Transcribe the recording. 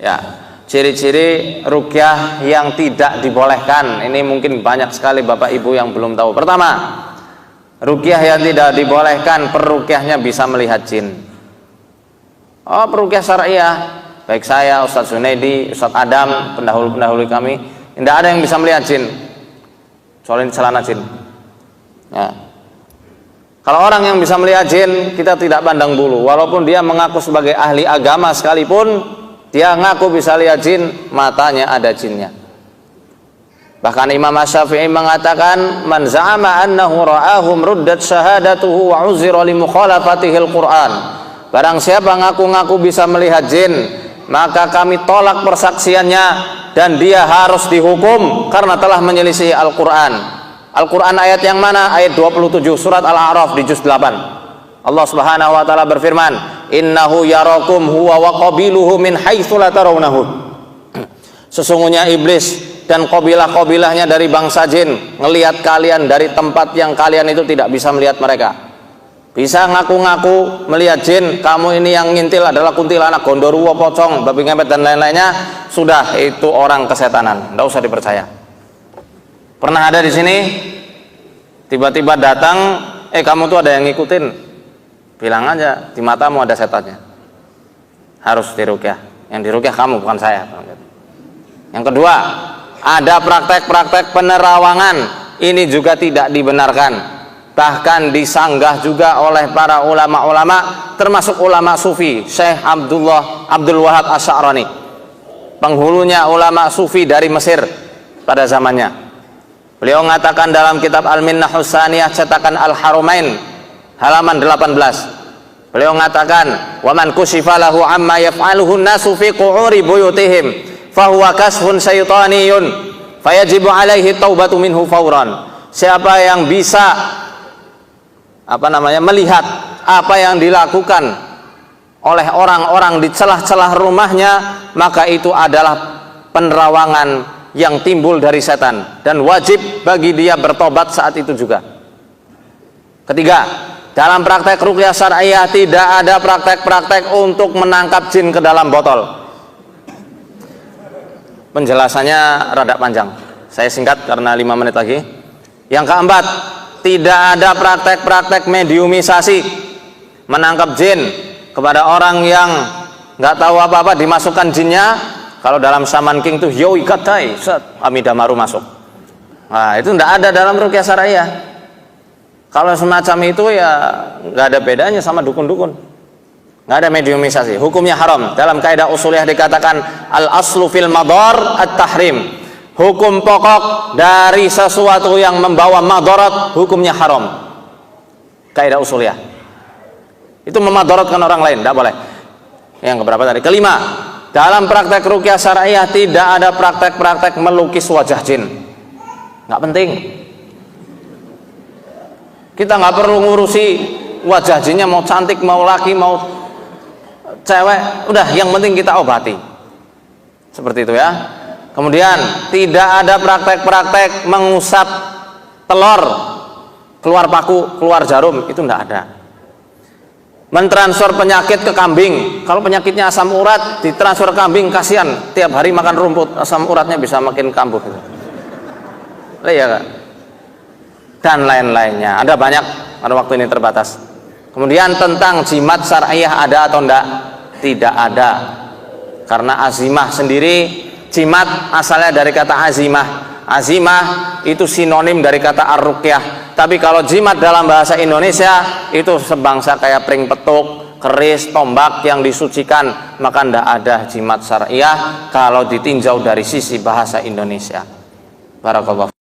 Ya, ciri-ciri ruqyah yang tidak dibolehkan. Ini mungkin banyak sekali Bapak Ibu yang belum tahu. Pertama, ruqyah yang tidak dibolehkan, peruqyahnya bisa melihat jin. Oh, peruqyah syariah, baik saya, Ustadz Junaidi, Ustadz Adam, pendahulu-pendahulu kami, tidak ada yang bisa melihat jin, soalnya celana jin. Ya. Kalau orang yang bisa melihat jin, kita tidak pandang bulu. Walaupun dia mengaku sebagai ahli agama sekalipun, dia ngaku bisa lihat jin, matanya ada jinnya. Bahkan Imam Asy-Syafi'i mengatakan, man za'ama annahu ra'ahum ruddat syahadatuhu wa uzira li mukhalafatihil Qur'an. Barang siapa ngaku-ngaku bisa melihat jin, maka kami tolak persaksiannya dan dia harus dihukum karena telah menyelisih Al-Qur'an. Al-Quran ayat yang mana? Ayat 27 surat Al-A'raf di juz 8. Allah Subhanahu wa taala berfirman, "Innahu yarakum huwa wa qabiluhu min haitsu la tarawnahum." Sesungguhnya iblis dan kabilah-kabilahnya dari bangsa jin ngelihat kalian dari tempat yang kalian itu tidak bisa melihat mereka. Bisa ngaku-ngaku melihat jin, kamu ini yang ngintil adalah kuntilanak, gondoruwo, pocong, babi ngepet dan lain-lainnya, sudah itu orang kesetanan, tidak usah dipercaya. Pernah ada di sini tiba-tiba datang, kamu tuh ada yang ngikutin, bilang aja di matamu ada setannya, harus diruqyah. Yang diruqyah kamu, bukan saya. Yang kedua, ada praktek-praktek penerawangan, ini juga tidak dibenarkan, bahkan disanggah juga oleh para ulama-ulama, termasuk ulama sufi. Syekh Abdul Wahab Asy'arani, penghulunya ulama sufi dari Mesir pada zamannya. Beliau mengatakan dalam kitab Al-Minnah Husaniyah cetakan Al-Harumain halaman 18. Beliau mengatakan, "Wa man kushifa lahu amma yaf'aluhu an-nasu fi qu'uri buyutihim, fa huwa kashfun syaitaniyun, fayajibu 'alaihi taubatu minhu fawran." Siapa yang bisa melihat apa yang dilakukan oleh orang-orang di celah-celah rumahnya, maka itu adalah penerawangan yang timbul dari setan dan wajib bagi dia bertobat saat itu juga. Ketiga, dalam praktek ruqyah syariah tidak ada praktek-praktek untuk menangkap jin ke dalam botol. Penjelasannya rada panjang, saya singkat karena 5 menit lagi. Yang keempat, tidak ada praktek-praktek mediumisasi, menangkap jin kepada orang yang nggak tahu apa-apa, dimasukkan jinnya. Kalau dalam Shaman King tuh yoi katai, Amidamaru masuk. Nah, itu tidak ada dalam ruqyah syariah. Kalau semacam itu ya nggak ada bedanya sama dukun-dukun. Nggak ada mediumisasi, hukumnya haram. Dalam kaidah usuliyah dikatakan al aslu fil madar at-tahrim. Hukum pokok dari sesuatu yang membawa madarat hukumnya haram. Kaidah usuliyah. Itu memadaratkan orang lain, tidak boleh. Yang keberapa tadi? Kelima, dalam praktek ruqyah syariah tidak ada praktek-praktek melukis wajah jin. Nggak penting. Kita nggak perlu ngurusi wajah jinnya mau cantik, mau laki, mau cewek. Udah, yang penting kita obati. Seperti itu ya. Kemudian tidak ada praktek-praktek mengusap telur, keluar paku, keluar jarum, itu nggak ada. Mentransfer penyakit ke kambing, kalau penyakitnya asam urat ditransfer ke kambing, kasihan tiap hari makan rumput, asam uratnya bisa makin kambuh gitu. Ya, dan lain-lainnya, ada banyak, pada waktu ini terbatas. Kemudian tentang jimat syariah ada atau enggak? Tidak ada, karena azimah sendiri, jimat asalnya dari kata azimah. Azimah itu sinonim dari kata ar-ruqyah. Tapi kalau jimat dalam bahasa Indonesia itu sebangsa kayak pring petuk, keris, tombak yang disucikan, maka tidak ada jimat syariah kalau ditinjau dari sisi bahasa Indonesia. Barakallahu.